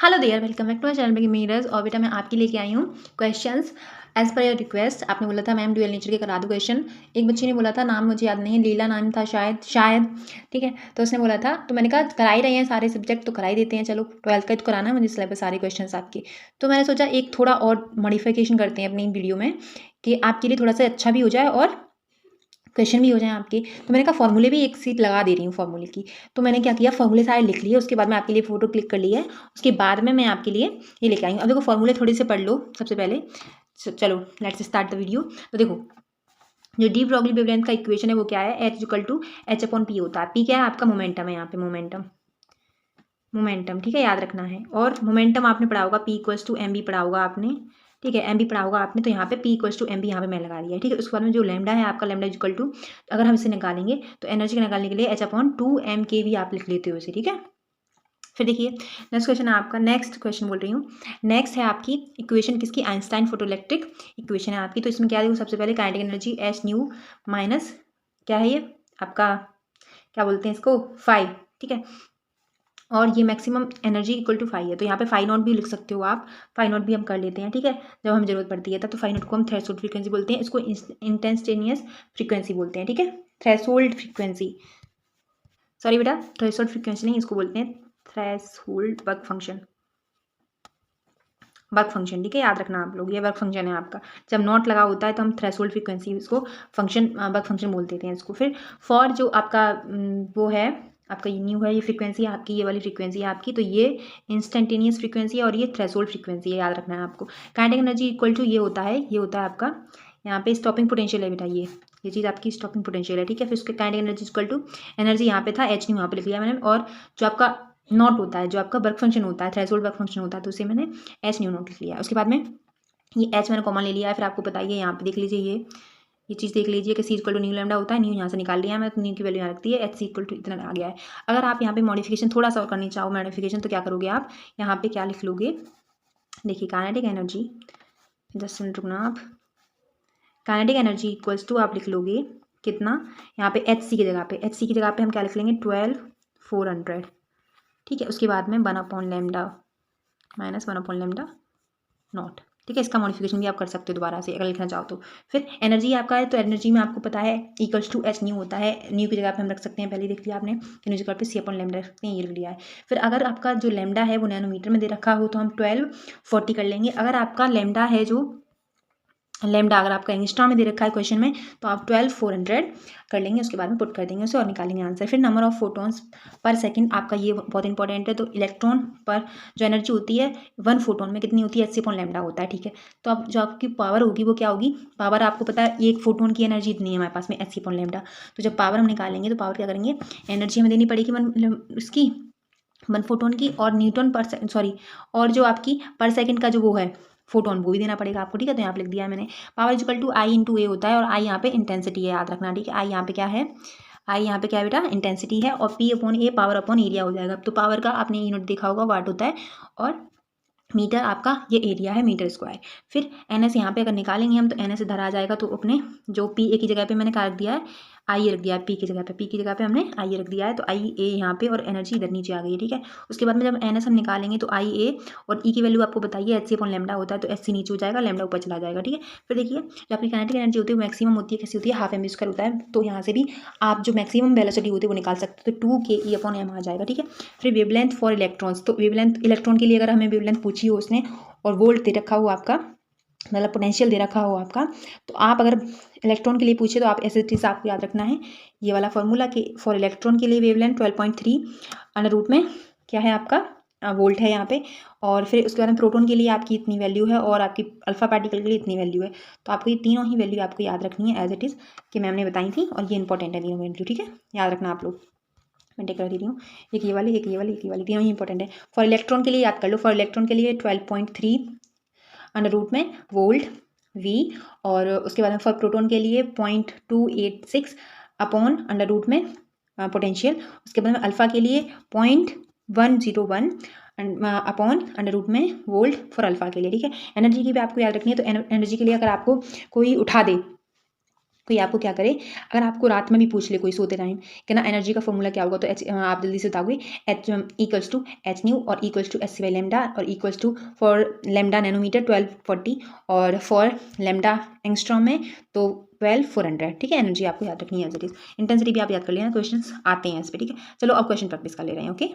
Hello there, welcome back to my channel Big Mirrors. और बेटा मैं आपके लेके आई हूँ questions as per your request. आपने बोला था मैम ड्यूअल नेचर के करा दो क्वेश्चन। एक बच्ची ने बोला था, नाम मुझे याद नहीं है, लीला नाम था शायद। ठीक है, तो उसने बोला था, तो मैंने कहा करा ही रहे हैं सारे सब्जेक्ट तो करा ही देते हैं, चलो 12th का तो कराना है मुझे सिलेबस, सारे क्वेश्चन आपके। तो मैंने सोचा एक थोड़ा और मॉडिफिकेशन करते हैं अपनी वीडियो में कि आपके लिए थोड़ा सा अच्छा भी हो जाए और क्वेश्चन भी हो जाए आपके। तो मैंने कहा फॉर्मूले भी एक सीट लगा दे रही हूँ फॉर्मूले की। तो मैंने क्या किया, फॉर्मूले सारे लिख लिए, उसके बाद मैं आपके लिए फोटो क्लिक कर लिया है। उसके बाद में मैं आपके लिए ये लेके आई हूँ। अब देखो फॉर्मूले थोड़े से पढ़ लो सबसे पहले। चलो लेट्स स्टार्ट द वीडियो। तो देखो, जो डी ब्रॉगली वेवलेंथ का इक्वेशन है वो क्या है, H equal to H upon P होता है। पी क्या है आपका, मोमेंटम है, यहाँ पे मोमेंटम ठीक है, याद रखना है। और मोमेंटम आपने पढ़ा होगा, P equals to M B पढ़ा होगा आपने। ठीक है, एम बी पढ़ा होगा आपने, तो यहाँ पे P equals to M B यहाँ पे मैं लगा दिया है। ठीक है, उसके बाद में जो लैम्डा है आपका, लैम्डा इक्वल टू, अगर हम इसे निकालेंगे तो एनर्जी निकालने के लिए एच अपॉन टू एम के भी आप लिख लेते हो इसे। ठीक है, फिर देखिए नेक्स्ट क्वेश्चन है आपका, नेक्स्ट क्वेश्चन बोल रही हूँ। नेक्स्ट है आपकी इक्वेशन किसकी, आइंस्टाइन फोटोइलेक्ट्रिक इक्वेशन है आपकी। तो इसमें क्या देखो, सबसे पहले kinetic energy H new minus क्या है ये आपका, क्या बोलते हैं इसको, फाइव। ठीक है, और ये maximum energy equal to five है, तो यहाँ पे फाइव नॉट भी लिख सकते हो आप। फाइव नॉट भी हम कर लेते हैं। ठीक है, जब हमें जरूरत पड़ती है तब। तो फाइव नॉट को हम थ्रेशोल्ड फ्रीक्वेंसी बोलते हैं, इसको इंस्टेंटेनियस फ्रीक्वेंसी बोलते हैं। ठीक है, थ्रेशोल्ड फ्रीक्वेंसी, सॉरी बेटा, थ्रेशोल्ड फ्रीक्वेंसी नहीं, इसको बोलते हैं थ्रेशोल्ड वर्क फंक्शन। ठीक है, याद रखना आप लोग, ये वर्क फंक्शन है आपका। जब नॉट लगा होता है तो हम थ्रेशोल्ड फ्रीक्वेंसी, इसको फंक्शन वर्क फंक्शन बोल देते हैं इसको। फिर फॉर जो आपका वो है आपका, ये न्यू है, ये फ्रीक्वेंसी आपकी, ये वाली फ्रीक्वेंसी है आपकी। तो ये इंस्टेंटेनियस फ्रीक्वेंसी है और ये थ्रेशोल्ड फ्रीक्वेंसी है, याद रखना है आपको। काइनेटिक एनर्जी इक्वल टू ये होता है आपका, यहाँ पे स्टॉपिंग पोटेंशियल है बेटा, ये चीज़ आपकी स्टॉपिंग पोटेंशियल है। ठीक है, फिर उसके kinetic energy equal to, energy यहाँ पे था, एच न्यू यहाँ पे लिख लिया मैंने। और जो आपका नॉट होता है, जो आपका वर्क फंक्शन होता है, थ्रेशोल्ड वर्क फंक्शन होता है, तो उसे मैंने एच न्यू नॉट लिख लिया। उसके बाद में ये एच मैंने कॉमन ले लिया है। फिर आपको बताइए, यहाँ पे देख लीजिए, ये चीज़ देख लीजिए कि सी इक्वल टू न्यू लैम्डा होता है, न्यू यहाँ से निकाल लिया मैं, तो न्यू की वैल्यू यहाँ रखती है, एच सी इक्वल टू इतना आ गया है। अगर आप यहाँ पे मॉडिफिकेशन थोड़ा सा और करनी चाहो, मॉडिफिकेशन, तो क्या करोगे आप, यहाँ पे क्या लिख लोगे, देखिए काइनेटिक एनर्जी, 10 मिनट रुकना आप, काइनेटिक एनर्जी इक्वल्स टू आप लिख लोगे कितना, यहाँ पे एच सी की जगह पे हम क्या लिख लेंगे, 12,400। ठीक है, उसके बाद में 1/λ माइनस 1/λ नॉट। ठीक है, इसका मॉडिफिकेशन भी आप कर सकते हो दोबारा से अगर लिखना चाहो तो। फिर एनर्जी आपका है, तो एनर्जी में आपको पता है इक्वल्स टू एच न्यू होता है। न्यू की जगह पे हम रख सकते हैं, पहले देख लिया आपने, न्यू की जगह पे सी अपॉन लैम्डा रख सकते हैं, ये लिख लिया है। फिर अगर आपका जो लैम्डा है वो नैनोमीटर में दे रखा हो तो हम 1240 कर लेंगे। अगर आपका लैम्डा है जो लैम्डा अगर आपका एंगस्ट्रॉम में दे रखा है क्वेश्चन में, तो आप 12,400 कर लेंगे। उसके बाद में पुट कर देंगे उसे और निकालेंगे आंसर। फिर नंबर ऑफ फोटोन्स पर सेकंड आपका ये बहुत इंपॉर्टेंट है। तो इलेक्ट्रॉन पर जो एनर्जी होती है 1 फोटोन में कितनी होती है, एच अपॉन लैम्डा होता है। ठीक है, तो अब जो आपकी पावर होगी वो क्या होगी, पावर आपको पता है एक फोटोन की एनर्जी इतनी है हमारे पास में, एच अपॉन लैम्डा। तो जब पावर हम निकालेंगे तो पावर क्या करेंगे, एनर्जी हमें देनी पड़ेगी उसकी 1 फोटोन की, और न्यूटन पर सॉरी, और जो आपकी पर सेकंड का जो वो है फोटोन, वो भी देना पड़ेगा आपको। ठीक है, तो यहाँ पे लिख दिया है मैंने, power equal to I into A होता है, और आई यहाँ पे इंटेंसिटी है, याद रखना। ठीक है, आई यहाँ पे क्या है, आई यहाँ पे क्या है बेटा, इंटेंसिटी है, और पी अपॉन ए पावर अपॉन एरिया हो जाएगा। तो पावर का आपने यूनिट देखा होगा, वाट होता है, और मीटर आपका ये एरिया है, मीटर स्क्वायर। फिर एन एस यहाँ पे अगर निकालेंगे हम, तो एन एस इधर आ जाएगा, तो अपने जो पी ए की जगह पे मैंने क्या रख दिया है, आई ए रख दिया है, पी की जगह पे हमने आई ए रख दिया है, तो आई ए यहाँ पे, और एनर्जी इधर नीचे आ गई है। ठीक है, उसके बाद में जब एन एस हम निकालेंगे तो आई ए और ई की वैल्यू आपको बताइए, एच सी अपॉन लैम्डा होता है, तो एच सी नीचे हो जाएगा, लैम्डा ऊपर चला जाएगा। ठीक है, फिर देखिए जो आपकी काइनेटिक एनर्जी होती है वो मैक्सिमम होती है, कैसी होती है, हाफ एम स्क्वायर होता है। तो यहाँ से भी आप जो मैक्सिमम वेलोसिटी होती है वो निकाल सकते हो, तो 2 ke अपॉन एम आ जाएगा। ठीक है, फिर वेवलेंथ फॉर इलेक्ट्रॉन्स, तो वेवलेंथ इलेक्ट्रॉन के लिए अगर हमें वेवलेंथ पूछी हो उसने, और वोल्ट दे रखा हो आपका, मतलब पोटेंशियल दे रखा हो आपका, तो आप अगर इलेक्ट्रॉन के लिए पूछे तो आप ऐसे चीज़ आपको याद रखना है, ये वाला फॉर्मूला कि फॉर इलेक्ट्रॉन के लिए वेवलेंथ 12.3 अंडर रूट में क्या है आपका वोल्ट है यहाँ पे, और फिर उसके बाद में प्रोटॉन के लिए आपकी इतनी वैल्यू है, और आपकी अल्फा पार्टिकल के लिए इतनी वैल्यू है। तो आपको ये तीनों ही वैल्यू आपको याद रखनी है एज इट इज़, कि मैम ने बताई थी, और ये इंपॉर्टेंट है तीनों वैल्यू। ठीक है, याद रखना आप लोग, मैं टेक कर दे रही हूँ, एक ये वाली, एक ये वाली, एक ये वाली, तीनों ही इंपॉर्टेंट है। फॉर इलेक्ट्रॉन के लिए याद कर लो, फॉर इलेक्ट्रॉन के लिए 12.3 अंडर रूट में वोल्ट वी, और उसके बाद में फॉर प्रोटॉन के लिए 0.286 अपॉन अंडर रूट में पोटेंशियल। उसके बाद में अल्फा के लिए 0.101 अपॉन अंडर रूट में वोल्ट फॉर अल्फा के लिए। ठीक है, एनर्जी की भी आपको याद रखनी है। तो एनर्जी के लिए अगर आपको कोई उठा दे, कोई आपको क्या करे, अगर आपको रात में भी पूछ ले कोई सोते टाइम कि ना एनर्जी का फॉर्मूला क्या होगा, तो एच आप जल्दी से बताओगे H equals to H nu और equals to H C by lambda और equals to for lambda nanometer 1240 और फॉर लेमडा एंगस्ट्रॉम में तो 12,400। ठीक है, एनर्जी आपको याद रखनी है एज इट इज। इंटेंसिटी भी आप याद कर लेना, क्वेश्चन आते हैं इस पर। ठीक है, चलो अब क्वेश्चन प्रैक्टिस कर ले रहे हैं। ओके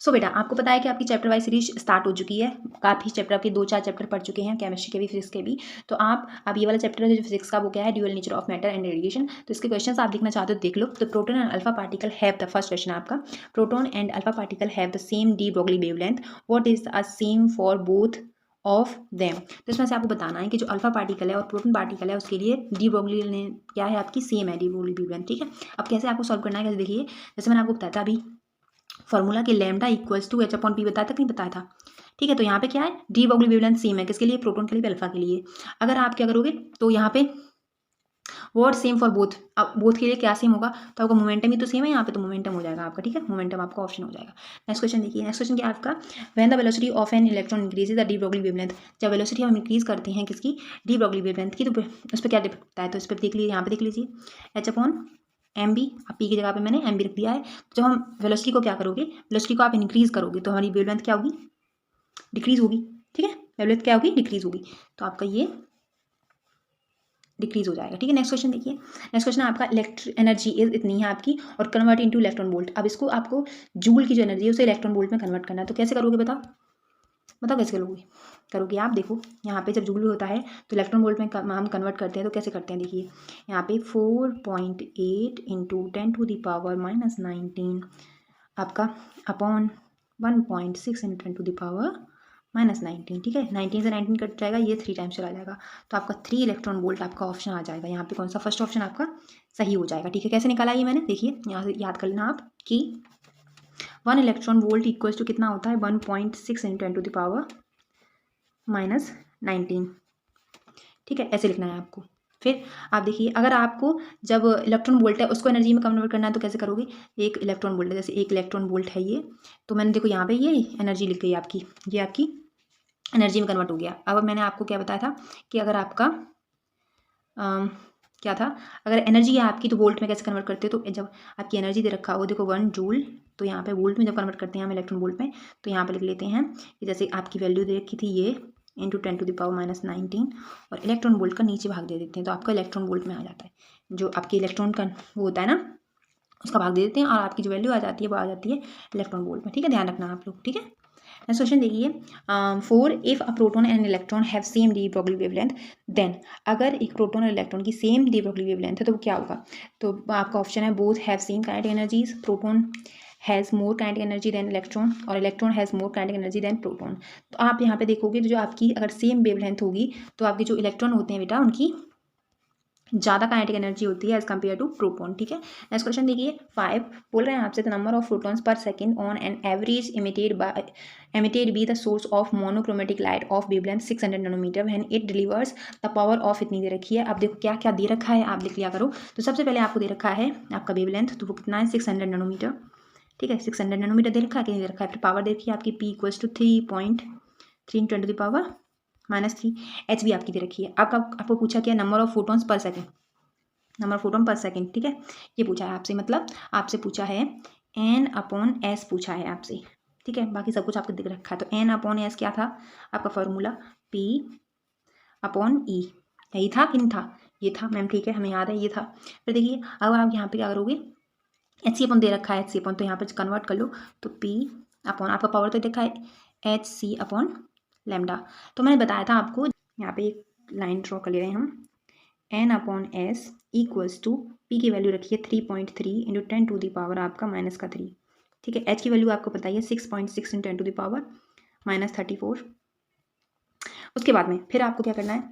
सो बेटा, आपको पता है कि आपकी चैप्टर वाइज सीरीज स्टार्ट हो चुकी है, काफ़ी चैप्टर आपके 2-4 चैप्टर पढ़ चुके हैं, केमिस्ट्री के भी फिजिक्स के भी। तो आप अब ये वाला चैप्टर है जो फिजिक्स का, वो क्या है, dual nature of matter and radiation. तो इसके क्वेश्चंस आप देखना चाहते हो देख लो। तो proton and alpha particle have the first question आपका, proton and alpha particle have the same de Broglie wavelength, what is the same for both of them. तो इसमें से आपको बताना है कि जो अल्फा पार्टिकल है और प्रोटॉन पार्टिकल है उसके लिए डी ब्रॉगली क्या है आपकी, सेम है डी ब्रॉगली वेवलेंथ। ठीक है, अब कैसे आपको सॉल्व करना है, कैसे देखिए, जैसे मैंने आपको बताया था अभी फॉर्मूला कि lambda equals to H upon P बताया था कि नहीं बताया था। ठीक है, तो यहाँ पे क्या है, डी ब्रॉगली वेवलेंथ सेम है किसके लिए, प्रोटॉन के लिए, अल्फा के लिए। अगर आप क्या करोगे तो यहाँ पे वर्ड सेम फॉर बोथ, अब बोथ के लिए क्या सेम होगा, तो आपका मोमेंटम ही तो सेम है यहाँ पे, तो मोमेंटम हो जाएगा आपका। ठीक है, मोमेंटम आपका ऑप्शन हो जाएगा। नेक्स्ट क्वेश्चन देखिए, नेक्स्ट क्वेश्चन क्या है आपका, when the velocity of an electron increases the D Broglie wavelength. जब वेलोसिटी हम इंक्रीज करते हैं किसकी, डी ब्रॉगली वेवलेंथ की, तो उस पर क्या दिखता है, तो इस पर देख लीजिए, यहाँ पे देख लीजिए H upon M B, P की जगह पे मैंने एम बी रख दिया है। जब हम वेलोसिटी को क्या करोगे, वेलोसिटी को आप इंक्रीज करोगे तो हमारी वेवलेंथ क्या होगी, डिक्रीज होगी। ठीक है, वेवलेंथ क्या होगी, डिक्रीज होगी, तो आपका ये डिक्रीज हो जाएगा। ठीक है, नेक्स्ट क्वेश्चन देखिए, नेक्स्ट क्वेश्चन आपका इलेक्ट्रिक एनर्जी इज इतनी है आपकी और कन्वर्ट इनटू इलेक्ट्रॉन वोल्ट। अब इसको आपको जूल की जो एनर्जी है उसे इलेक्ट्रॉन वोल्ट में कन्वर्ट करना है, तो कैसे करोगे बताओ, बताओ कैसे करोगे आप। देखो यहाँ पे जब जूल होता है तो इलेक्ट्रॉन वोल्ट में हम कन्वर्ट करते हैं, तो कैसे करते हैं देखिए, यहाँ पे 4.8 इंटू 10⁻⁻19 आपका अपॉन 1.6 इंटू 10⁻⁻19। ठीक है, 19 से 19 कट जाएगा, ये 3 टाइम्स चला जाएगा, तो आपका 3 इलेक्ट्रॉन वोल्ट आपका ऑप्शन आ जाएगा। यहाँ पे कौन सा, फर्स्ट ऑप्शन आपका सही हो जाएगा। ठीक है, कैसे निकाला ये मैंने, देखिए यहाँ से याद कर लेना आप कि 1 इलेक्ट्रॉन वोल्ट इक्वल्स टू कितना होता है, 1.6 इंटू 10⁻⁻19। ठीक है, ऐसे लिखना है आपको। फिर आप देखिए, अगर आपको जब इलेक्ट्रॉन वोल्ट है उसको एनर्जी में कन्वर्ट करना है तो कैसे करोगे, एक इलेक्ट्रॉन वोल्ट है, जैसे 1 इलेक्ट्रॉन वोल्ट है ये, तो मैंने देखो यहाँ पे ये एनर्जी लिख गई आपकी, ये आपकी एनर्जी में कन्वर्ट हो गया। अब मैंने आपको क्या बताया था कि अगर आपका क्या था, अगर एनर्जी है आपकी तो वोल्ट में कैसे कन्वर्ट करते हो, तो जब आपकी एनर्जी दे रखा हो देखो 1 जूल, तो यहाँ पे वोल्ट में जब कन्वर्ट करते हैं हम इलेक्ट्रॉन वोल्ट में, तो यहाँ पे लिख लेते हैं कि जैसे आपकी वैल्यू दे रखी थी ये इंटू 10⁻⁻19 और इलेक्ट्रॉन वोल्ट का नीचे भाग दे देते हैं, तो आपका इलेक्ट्रॉन वोल्ट में आ जाता है, जो आपकी इलेक्ट्रॉन का वो होता है ना उसका भाग दे देते हैं और आपकी जो वैल्यू आ जाती है वो आ जाती है इलेक्ट्रॉन वोल्ट में। ठीक है, ध्यान रखना आप लोग। ठीक है, नेक्स्ट क्वेश्चन देखिए, 4 if a proton and electron have same de Broglie wavelength than, अगर एक प्रोटॉन और इलेक्ट्रॉन की सेम डी ब्रॉगली वेवलेंथ है तो वो क्या होगा, तो आपका ऑप्शन है both have same kinetic energies, proton has more kinetic energy than electron और electron has more kinetic energy than proton. तो आप यहाँ पे देखोगे तो जो आपकी अगर सेम वेवलेंथ होगी तो आपके जो इलेक्ट्रॉन होते हैं बेटा उनकी ज़्यादा काइनेटिक एनर्जी होती है एज कम्पेयर टू प्रोटॉन। ठीक है, नेक्स्ट क्वेश्चन देखिए 5 बोल रहे हैं आपसे, the number of protons per second on an average emitted by the source of monochromatic light of wavelength 600 nanometre when it delivers the power of, इतनी दे रखी है। अब देखो क्या क्या दे रखा है आप लिख लिया करो। तो सबसे पहले आपको दे रखा है आपका वेवलेंथ, तो वो कितना है 600 नैनोमीटर। ठीक है, 600 नैनोमीटर दे रखा है कि नहीं दे रखा है। फिर पावर दे रखी है आपकी P इक्वल्स टू 3.3 × 10⁻³ एच भी आपकी दे रखी है। आपको पूछा क्या, number of photons per second, number photon पर सेकेंड। ठीक है, ये पूछा है आपसे, मतलब आपसे पूछा है N/S पूछा है आपसे। ठीक है, बाकी सब कुछ आपको दिख रखा है। तो N/S क्या था आपका फॉर्मूला, P/E, यही था कि नहीं था, ये था मैम। ठीक है, हमें याद है ये था। फिर देखिए अब आप यहाँ पे क्या करोगे, HC/ दे रखा है, HC/, तो यहाँ पे कन्वर्ट कर लो, तो P/ आपका पावर तो देखा है HC/λ। तो मैंने बताया था आपको, यहाँ पे एक लाइन ड्रॉ कर ले रहे हैं हम, N/S इक्वल्स टू P की वैल्यू रखी है 3.3 इंटू 10⁻³ आपका -3। ठीक है, H की वैल्यू आपको पता है 6.6 इंटू 10⁻⁻34। उसके बाद में फिर आपको क्या करना है,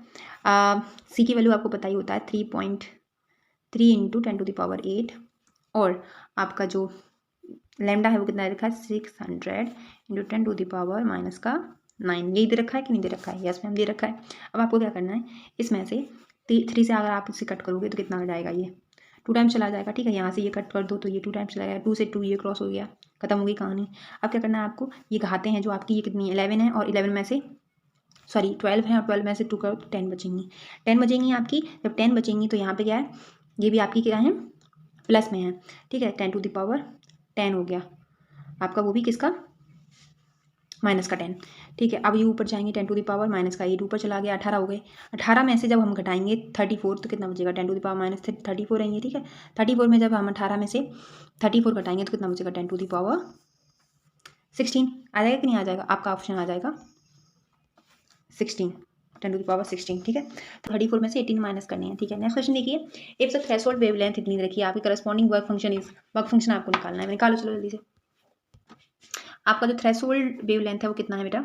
C की वैल्यू आपको पता ही होता है 3.3 इंटू 10⁸ और आपका जो लैम्डा है वो कितना रखा है 600 इंटू 10⁻⁻9। यही दे रखा है कि नहीं दे रखा है, यस मैम दे रखा है। अब आपको क्या करना है, इसमें से 3 से अगर आप इसे कट करोगे तो कितना आ जाएगा, ये 2 टाइम्स चला जाएगा। ठीक है, यहाँ से ये कट कर दो तो ये 2 टाइम्स चला जाएगा, 2 से 2 ये क्रॉस हो गया, खत्म हो गई कहानी। अब क्या करना है आपको, ये घाते हैं जो आपकी ये कितनी 11 है और 11 में से 12 है और 12 में से 2 करो तो 10 बचेंगी। 10 बचेंगी आपकी, जब 10 बचेंगी तो यहाँ पे क्या है ये भी आपकी क्या है, प्लस में है, ठीक है। 10⁻10 हो गया आपका, वो भी किसका, माइनस का 10, ठीक है। अब ये ऊपर जाएंगे 10⁻−8 ऊपर चला गया, 18 हो गए। 18 में से जब हम घटाएंगे 34 तो कितना बचेगा, 10⁻−34 रहेंगे, ठीक है। 34 में जब हम 18 में से 34 घटाएंगे तो कितना बचेगा, 10⁻16 आ जाएगा कि नहीं आ जाएगा, आपका ऑप्शन आ जाएगा 16, 10⁻16, ठीक है। 34 में से 18 माइनस करने हैं, ठीक है। नेक्स्ट क्वेश्चन देखिए, इफ द थ्रेशोल्ड वेवलेंथ इतनी रखी है, आपकी corresponding work function is, work function आपको निकालना है, निकालो चलो जल्दी से। आपका जो थ्रेशोल्ड वेवलेंथ है वो कितना है बेटा,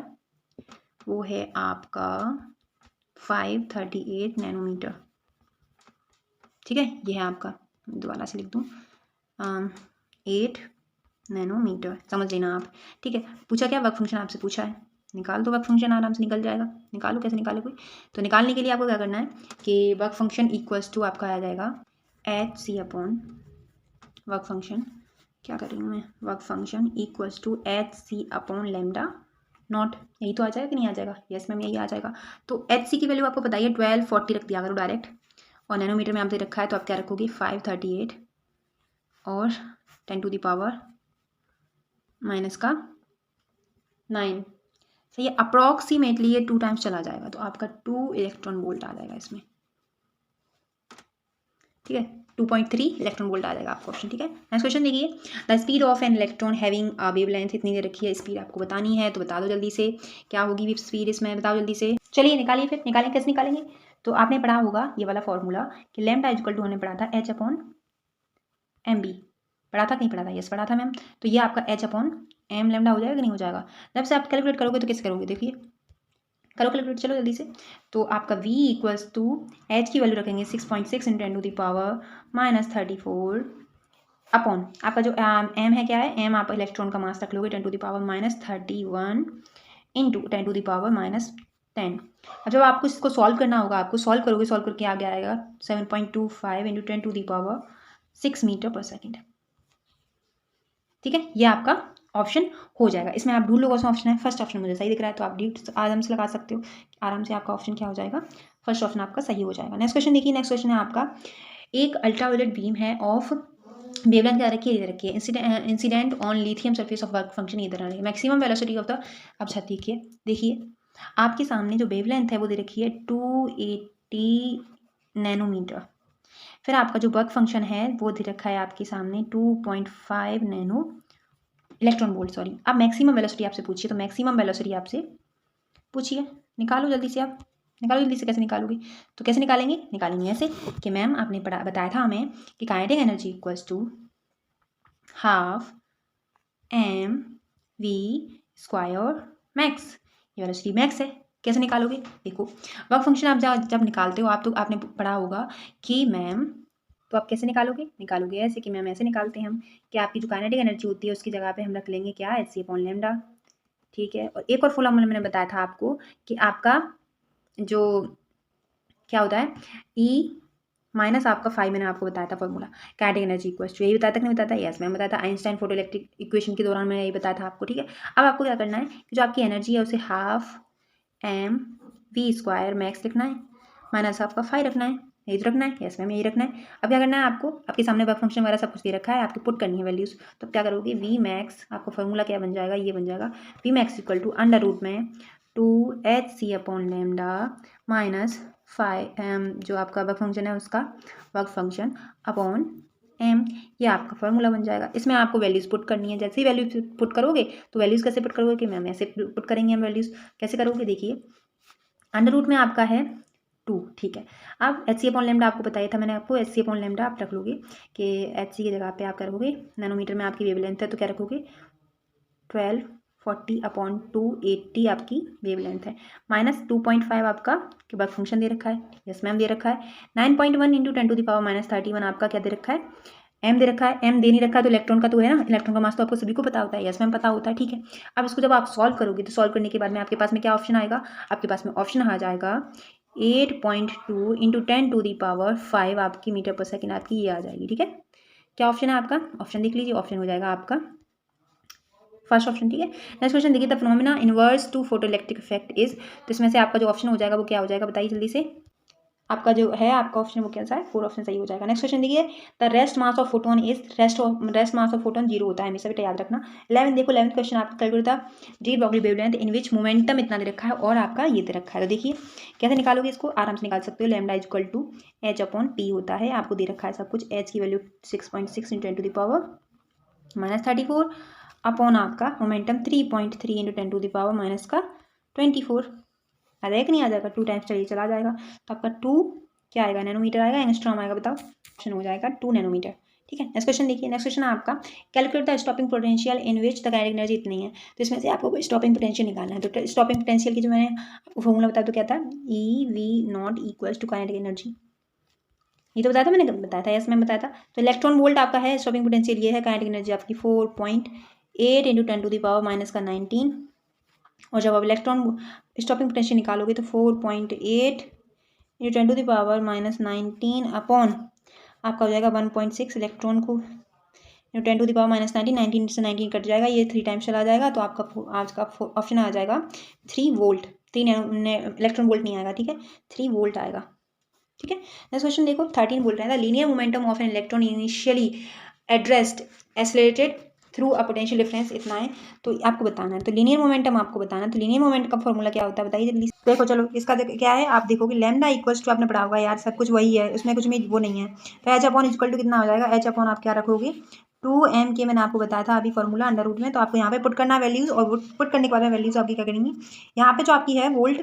वो है आपका 538 नैनोमीटर, ठीक है। ये है आपका, दोबारा से लिख दूँ 8 नैनोमीटर, समझ लेना आप, ठीक है। पूछा क्या, वर्क फंक्शन आपसे पूछा है, निकाल दो वर्क फंक्शन, आराम से निकल जाएगा। निकालो, कैसे निकाले कोई, तो निकालने के लिए आपको क्या करना है कि वर्क फंक्शन इक्वल्स टू आपका आ जाएगा HC अपॉन वर्क फंक्शन, क्या कर रही हूँ मैं, work function equals to HC upon lambda naught, यही तो आ जाएगा कि नहीं आ जाएगा, यस मैम यही आ जाएगा। तो HC की वैल्यू आपको बताइए 1240 रख दिया करो डायरेक्ट, और नैनोमीटर में आपने रखा है तो आप क्या रखोगे 538 और 10⁻⁹, सही है। अप्रॉक्सीमेटली ये 2 टाइम्स चला जाएगा तो आपका 2 इलेक्ट्रॉन वोल्ट आ जाएगा इसमें, ठीक है। 2.3 इलेक्ट्रॉन वोल्ट आ जाएगा आपका ऑप्शन, ठीक है। नेक्स्ट क्वेश्चन देखिए, the speed of an electron having a wavelength इतनी दे रखी है, स्पीड आपको बतानी है तो बता दो जल्दी से, क्या होगी स्पीड इसमें, बताओ जल्दी से। चलिए निकालिए, फिर निकालें, कैसे निकालेंगे, तो आपने पढ़ा होगा ये वाला फॉर्मूला कि लैम्डा इक्वल टू, हमने पढ़ा था H/mb, पढ़ा था कि नहीं पढ़ा था, यस पढ़ा था मैम। तो ये आपका H/m लैम्डा हो जाएगा कि नहीं हो जाएगा, जब से आप कैलकुलेट करोगे तो कैसे करोगे, देखिए करो कैलकुलेट चलो जल्दी से। तो आपका v इक्वल्स टू h की वैल्यू रखेंगे 6.6 × 10⁻⁻34 अपॉन आपका जो m है, क्या है m, आप इलेक्ट्रॉन का मास रख लोगे 10⁻31 इंटू 10⁻−10। अब जब आपको इसको सॉल्व करना होगा, आपको सॉल्व करोगे, सॉल्व करके आगे आएगा 7.25 इंटू 10⁻6 मीटर पर सेकेंड, ठीक है। ये आपका ऑप्शन हो जाएगा। इसमें आप ढूंढ लो कौन सा ऑप्शन है, फर्स्ट ऑप्शन मुझे सही दिख रहा है तो आप डी आराम से लगा सकते हो, आराम से आपका ऑप्शन क्या हो जाएगा, फर्स्ट ऑप्शन आपका सही हो जाएगा। नेक्स्ट क्वेश्चन देखिए, नेक्स्ट क्वेश्चन है आपका, एक अल्ट्रावायलेट बीम है ऑफ वेवलेंथ क्या रखी है, इधर रखी है, incident on lithium surface of work function इधर रखी है, मैक्सिमम वेलोसिटी ऑफ द, अब छत देखिए आपके सामने जो वेवलेंथ है वो दे रखी है 280 नैनोमीटर, फिर आपका जो वर्क फंक्शन है वो दे रखा है आपके सामने 2.5 नैनो इलेक्ट्रॉन वोल्ट, सॉरी। अब मैक्सिमम वेलोसिटी आपसे पूछिए, तो मैक्सिमम वेलोसिटी आपसे पूछिए, निकालो जल्दी से, आप निकालो जल्दी से, कैसे निकालोगे, तो कैसे निकालेंगे ऐसे कि मैम आपने बताया था हमें कि kinetic energy equals to half mv² max, ये वेलोसिटी मैक्स है, कैसे निकालोगे, देखो वर्क फंक्शन आप जब निकालते हो आप, तो आपने पढ़ा होगा कि मैम, तो आप कैसे निकालोगे ऐसे कि मैम ऐसे निकालते हैं हम कि आपकी जो काइनेटिक एनर्जी होती है उसकी जगह पे हम रख लेंगे क्या, HC/λ, ठीक है। और एक और फॉर्मूला मैंने बताया था आपको कि आपका जो क्या होता है E माइनस आपका 5, मैंने आपको बताया था formula, kinetic energy equals to, यही बताया था कि नहीं बताया था, यस मैंने बताया था, आइंस्टाइन फोटो इलेक्ट्रिक इक्वेशन के दौरान मैंने यही बताया था आपको, ठीक है। अब आपको क्या करना है कि जो आपकी एनर्जी है उसे हाफ mv² मैक्स लिखना है, माइनस आपका 5 रखना है, यही तो रखना है, यस मैम यही रखना है। अब क्या करना है आपको, आपके सामने वर्क फंक्शन वगैरह सब कुछ दे रखा है, आपको पुट करनी है वैल्यूज, तो क्या करोगे v मैक्स, आपका फॉर्मूला क्या बन जाएगा, ये बन जाएगा v max equal to under root में 2hc/λ माइनस 5 जो आपका वर्क फंक्शन है उसका वर्क फंक्शन अपॉन m, ये आपका फॉर्मूला बन जाएगा। इसमें आपको वैल्यूज पुट करनी है, जैसे ही वैल्यूज पुट करोगे तो वैल्यूज कैसे पुट करोगे कि मैम ऐसे पुट करेंगे हम वैल्यूज, कैसे करोगे देखिए, अंडर रूट में आपका है 2, ठीक है। अब HC/λ आपको बताया था मैंने आपको, HC/λ आप रख लोगे कि HC की जगह पे आप क्या रखोगे, नैनोमीटर में आपकी वेवलेंथ है तो क्या रखोगे 1240/280 आपकी वेवलेंथ है, माइनस 2.5 आपका वर्क फंक्शन दे रखा है, यस मैम दे रखा है, 9.1 इंटू 10⁻⁻31 आपका क्या दे रखा है, m दे रखा है, m दे नहीं रखा है तो इलेक्ट्रॉन का तो है ना, इलेक्ट्रॉन का मास तो आपको सभी को पता होता है, यस मैम पता होता है, ठीक है। अब इसको जब आप सॉल्व करोगे तो सॉल्व करने के बाद में आपके पास में क्या ऑप्शन आएगा, आपके पास में ऑप्शन आ जाएगा 8.2 इंटू 10⁵ आपकी मीटर पर सेकेंड आपकी ये आ जाएगी, ठीक है। क्या ऑप्शन है आपका, ऑप्शन देख लीजिए, ऑप्शन हो जाएगा आपका फर्स्ट ऑप्शन, ठीक है। नेक्स्ट क्वेश्चन देखिए, the phenomena inverse two photo electric effect is, तो इसमें से आपका जो ऑप्शन हो जाएगा वो क्या हो जाएगा बताइए जल्दी से, आपका जो है आपका ऑप्शन वो क्या सा है, 4 ऑप्शन सही हो जाएगा। नेक्स्ट क्वेश्चन देखिए, the rest mass of photon is rest mass of photon 0 होता है हमेशा, बेटा याद रखना। 11 देखो 11th क्वेश्चन आपका कैलकुलेट था, डी ब्रॉगली वेवलेंथ इन विच मोमेंटम इतना दे रखा है और आपका ये दे रखा है। तो देखिए कैसे निकालोगे इसको, आराम से निकाल सकते हो। Lambda is equal to H upon P होता है, आपको दे रखा है सब कुछ। एच की value 6.6 into 10 to the power -34 upon आपका momentum 3.3 into 10 to the power minus का 24। आ जाएगा कि नहीं आ जाएगा, 2 टाइम्स चलिए चला जाएगा, तो आपका 2 क्या आएगा, नैनोमीटर आएगा, एंगस्ट्रॉम आएगा, बताओ। ऑप्शन हो जाएगा 2 नैनोमीटर। ठीक है, नेक्स्ट क्वेश्चन देखिए, नेक्स्ट क्वेश्चन आपका calculate the stopping potential in which the kinetic energy इतनी है। तो इसमें से आपको स्टॉपिंग पोटेंशियल निकालना है। तो स्टॉपिंग पोटेंशियल की जो मैंने आपको फॉर्मूला बताया तो क्या था, E V naught equals to kinetic energy, ये तो बताया था मैंने, बताया था, यस मैंने बताया था। तो इलेक्ट्रॉन वोल्ट आपका है, स्टॉपिंग पोटेंशियल ये है, काइनेटिक एनर्जी आपकी 4.8 into 10 to the power minus का 19, और जब आप इलेक्ट्रॉन स्टॉपिंग पोटेंशियल निकालोगे तो 4.8 into 10 to the power minus 19 upon आपका हो जाएगा 1.6 इलेक्ट्रॉन को into 10 to the power minus 19 से 19 कट जाएगा, ये 3 टाइम्स चला जाएगा, तो आपका आज का ऑप्शन आ जाएगा 3 वोल्ट। 3 इलेक्ट्रॉन वोल्ट नहीं आएगा, ठीक है, 3 वोल्ट आएगा। ठीक है, नेक्स्ट क्वेश्चन देखो, 13 बोल रहा है, linear momentum of an electron initially addressed accelerated through a potential difference इतना है, तो आपको बताना है। तो लीनियर मोमेंटम आपको बताना है, तो लीनियर मोमेंटम का फॉर्मूला क्या होता है बताइए जल्दी। देखो चलो, इसका क्या है, आप देखोगे लैम्डा इक्वल्स टू, आपने पढ़ा होगा यार, सब कुछ वही है, उसमें कुछ भी वो नहीं है। तो एच अपॉन इक्वल टू कितना हो जाएगा, एच अपॉन आप क्या रखोगे 2m के, मैंने आपको बताया था अभी फॉर्मूला अंडर रूट में, तो आपको यहाँ पे पुट करना वैल्यूज, और पुट करने के बाद वैल्यूज आपकी क्या करेंगी, यहाँ पे जो आपकी है वोल्ट,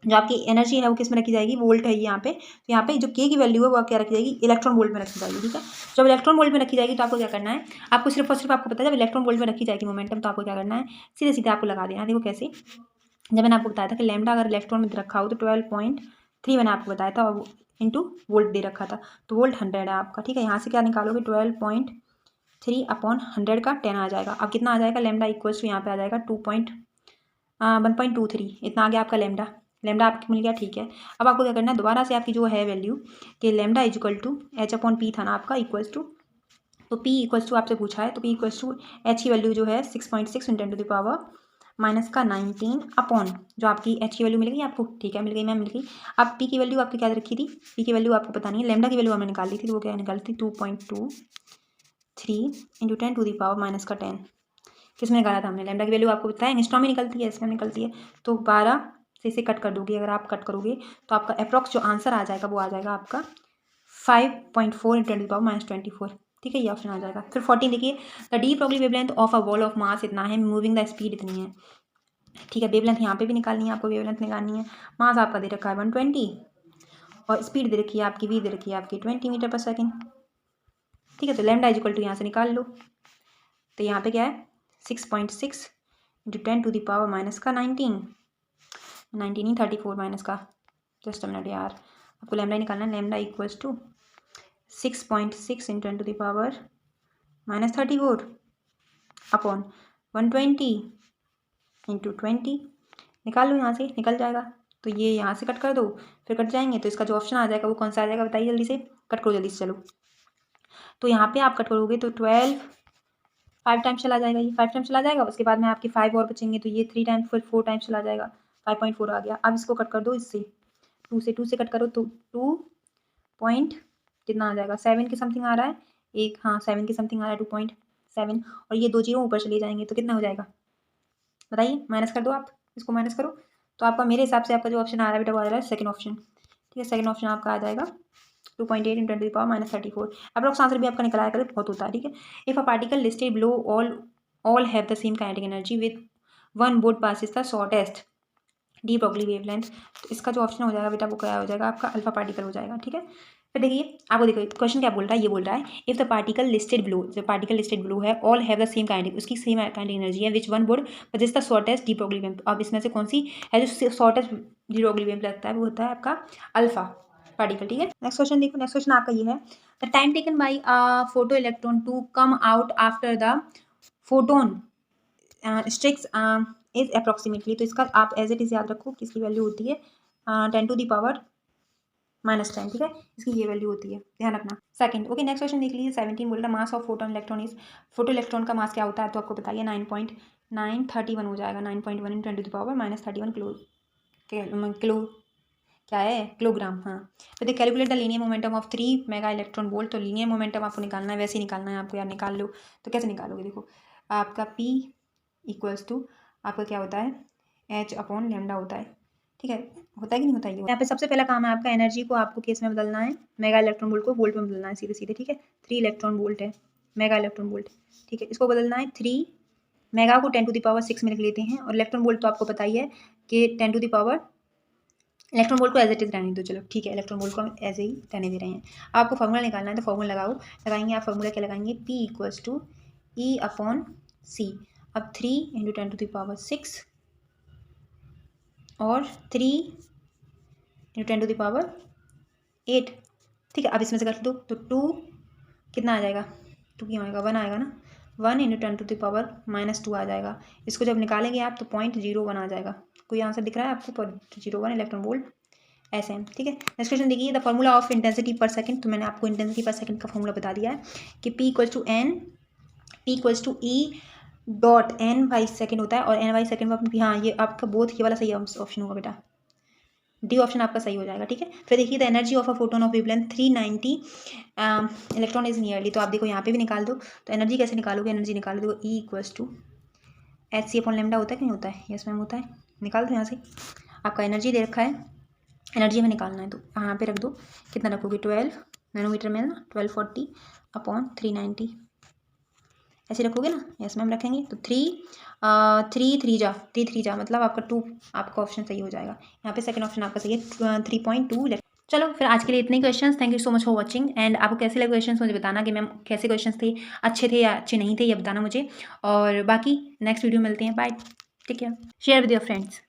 जो आपकी एनर्जी है वो किस में रखी जाएगी, वोल्ट है यहाँ पे, तो यहाँ पे जो के की वैल्यू है वो क्या रखी जाएगी, इलेक्ट्रॉन वोल्ट में रखी जाएगी। ठीक है, जब इलेक्ट्रॉन वोल्ट में रखी जाएगी तो आपको क्या करना है, आपको सिर्फ और सिर्फ आपको पता है जब इलेक्ट्रॉन वोल्ट में रखी जाएगी मोमेंटम, तो आपको क्या करना है, सीधे सीधे आपको लगा देना। देखो कैसे, जब मैंने आपको बताया था कि लैम्डा अगर इलेक्ट्रॉन में रखा हो तो 12.3 मैंने आपको बताया था, और इंटू वोल्ट दे रखा था, तो वोल्ट 100 है आपका। ठीक है, यहाँ से क्या निकालोगे 12.3 अपॉन 100 का 10 आ जाएगा। अब कितना आ जाएगा, लैम्डा इक्वल्स टू यहाँ पे आ जाएगा 1.23 इतना आ गया आपका लैम्डा। लैम्डा आपको मिल गया, ठीक है। अब आपको क्या करना है, दोबारा से आपकी जो है वैल्यू कि lambda is equal to H upon P था ना आपका, इक्वल्स टू, तो पी इक्वल्स टू आपसे पूछा है, तो पी इक्वल्स टू एच की वैल्यू जो है 6.6 in 10 to the power minus का 19 अपॉन जो आपकी एच की वैल्यू मिल गई आपको, ठीक है, मिल गई मैम, मिल गई। अब पी की वैल्यू आपकी क्या रखी थी, पी की वैल्यू आपको पता नहीं है, लैम्डा की वैल्यू हमने निकाल ली थी, तो वो क्या निकाली थी 2.23 into 10 to the power minus का 10, किसमें निकाला था हमने, लैम्डा की वैल्यू आपको बताया एंगस्ट्रॉम में निकलती है, इसमें निकलती है, तो 12 से इसे कट कर दोगे, अगर आप कट करोगे तो आपका अप्रॉक्स जो आंसर आ जाएगा वो आ जाएगा आपका 5.4 into 10 to the power minus 24। ठीक है, ये ऑप्शन आ जाएगा। फिर 14 देखिए, the D Broglie wavelength of a ball of mass इतना है, मूविंग द स्पीड इतनी है। ठीक है, वेवलेंथ यहाँ पे भी निकालनी है आपको, वेवलेंथ निकालनी है, मास आपका दे रखा है 120 और स्पीड दे रखी है आपकी वी दे रखी है आपकी 20 मीटर पर सेकेंड। ठीक है, तो लैम्डा इज इक्वल टू यहाँ से निकाल लो, तो यहाँ पे क्या है 6.6 into 10 to the power minus का 19 नहीं 34 माइनस का, जस्ट अ मिनट यार, आपको लैम्डा निकालना है, lambda equals to 6.6 into 10 to the power minus 34 upon 120 into 20, निकाल लो, यहाँ से निकल जाएगा, तो ये यहाँ से कट कर दो, फिर कट जाएंगे, तो इसका जो ऑप्शन आ जाएगा वो कौन सा आ जाएगा बताइए जल्दी से, कट करो जल्दी से, चलो। तो यहाँ पे आप कट करोगे तो 12 5 टाइम्स चला जाएगा, ये 5 टाइम्स चला जाएगा, उसके बाद में आपके 5 और बचेंगे, तो ये 3 टाइम्स, फिर 4 टाइम्स चला जाएगा, 5.4 आ गया। अब इसको कट कर दो इससे, 2 से कट करो तो 2 पॉइंट कितना आ जाएगा, 7 के समथिंग आ रहा है, एक, हाँ 7 के समथिंग आ रहा है, 2.7, और ये 2 जीरो ऊपर चले जाएंगे, तो कितना हो जाएगा बताइए, माइनस कर दो आप, इसको माइनस करो, तो आपका मेरे हिसाब से आपका जो ऑप्शन आ रहा है बेटा वो आ रहा है सेकंड ऑप्शन। ठीक है, सेकंड ऑप्शन आपका आ जाएगा 2.8 in 10 to the power minus 34। Approx answer भी आपका निकलाया करें, बहुत होता है। ठीक है, if a particle listed below all have the same kinetic energy with one board passes the shortest de Broglie wavelength, तो इसका जो ऑप्शन हो जाएगा बेटा वो क्या हो जाएगा आपका अल्फा पार्टिकल हो जाएगा। ठीक है, फिर देखिए आपको देखो क्वेश्चन क्या बोल रहा है, ये बोल रहा है if the particle listed blue, जो पार्टिकल लिस्टेड ब्लू है all have the same kinetic, उसकी सेम काइनेटिक एनर्जी है which one would possess the shortest de Broglie wavelength, अब इसमें से कौन सी है जो शॉर्टेस्ट डी ब्रॉगली वेवलेंथ लगता है, वो होता है आपका अल्फा पार्टिकल। ठीक है, नेक्स्ट क्वेश्चन देखो, नेक्स्ट क्वेश्चन आपका ये है, the time taken by a photo electron to come out after the photon strikes is approximately, तो इसका आप एज इट इज याद रखो कि इसकी वैल्यू होती है 10 टू द पावर माइनस 10। ठीक है, इसकी ये वैल्यू होती है, ध्यान रखना। सेकंड, ओके, नेक्स्ट क्वेश्चन देख लीजिए, 17 बोल रहा है mass of photon electron is, photo electron का मास क्या होता है, तो आपको बताइए 9.931 हो जाएगा, 9.1 in 10 to the power minus 31 kilo क्या है, किलोग्राम। हाँ, तो देख calculate the linear momentum of 3 mega electron volt. तो लीनियर मोमेंटम आपको निकालना है, वैसे ही निकालना है आपको यार, निकाल लो। तो कैसे निकालोगे, देखो आपका P इक्वल्स टू आपका क्या होता है, H/λ होता है, ठीक है, होता है कि नहीं होता है। यहाँ पे सबसे पहला काम है आपका एनर्जी को आपको केस में बदलना है, मेगा इलेक्ट्रॉन वोल्ट को वोल्ट में बदलना है सीधे सीधे, ठीक है। 3 इलेक्ट्रॉन वोल्ट है, मेगा इलेक्ट्रॉन वोल्ट, ठीक है, इसको बदलना है 3 मेगा को 10⁻6 में लिख लेते हैं, और इलेक्ट्रॉन वोल्ट तो आपको पता ही है कि 10 इलेक्ट्रॉन वोल्ट को एज इट इज रहने दो, चलो ठीक है, इलेक्ट्रॉन वोल्ट को हम ऐसे ही रहने दे रहे हैं। आपको फॉर्मूला निकालना है, तो फॉर्मूला लगाएंगे आप, फॉर्मूला क्या लगाएंगे, P इक्वल्स टू E/C। अब 3 × 10⁻6 और 3 × 10⁸, ठीक है। अब इसमें से कर दो तो 2 कितना आ जाएगा, 2 क्यों आएगा, 1 आएगा ना, 1 × 10⁻⁻2 आ जाएगा। इसको जब निकालेंगे आप तो 0.01 आ जाएगा। कोई आंसर दिख रहा है आपको, 0.01 इलेक्ट्रॉन वोल्ट ऐसे हैं, ठीक है। नेक्स्ट क्वेश्चन देखिए, द फॉर्मूला ऑफ इंटेंसिटी पर सेकंड। तो मैंने आपको इंटेंसिटी पर सेकंड का फॉर्मूला बता दिया है कि P इक्वल्स टू E.N/सेकंड होता है, और N/सेकंड में हाँ ये आपका बोथ ये वाला सही ऑप्शन होगा बेटा, डी ऑप्शन आपका सही हो जाएगा, ठीक है। फिर देखिए the energy of a photon of wavelength 390 electron is nearly. तो आप देखो यहाँ पे भी निकाल दो, तो एनर्जी कैसे निकालोगे, एनर्जी निकालो, देखो E इक्वल्स टू Hc/λ होता है कि नहीं होता है, यस मैम होता है, निकाल दो यहाँ से। आपका एनर्जी दे रखा है, एनर्जी हमें निकालना है, तो यहाँ पे रख दो, कितना रखोगे, 12 नैनोमीटर में ना, 1240/390 ऐसे रखोगे ना, यस मैम रखेंगे। तो 3 जा मतलब आपका 2 आपका ऑप्शन सही हो जाएगा। यहाँ पे सेकंड ऑप्शन आपका सही है, 3.2। चलो फिर आज के लिए इतने questions, thank you so much for watching. And आपको कैसे लगे क्वेश्चंस मुझे बताना कि मैम कैसे क्वेश्चंस थे, अच्छे थे या अच्छे नहीं थे, ये बताना मुझे। और बाकी नेक्स्ट वीडियो मिलते हैं, bye, take care, share with your friends.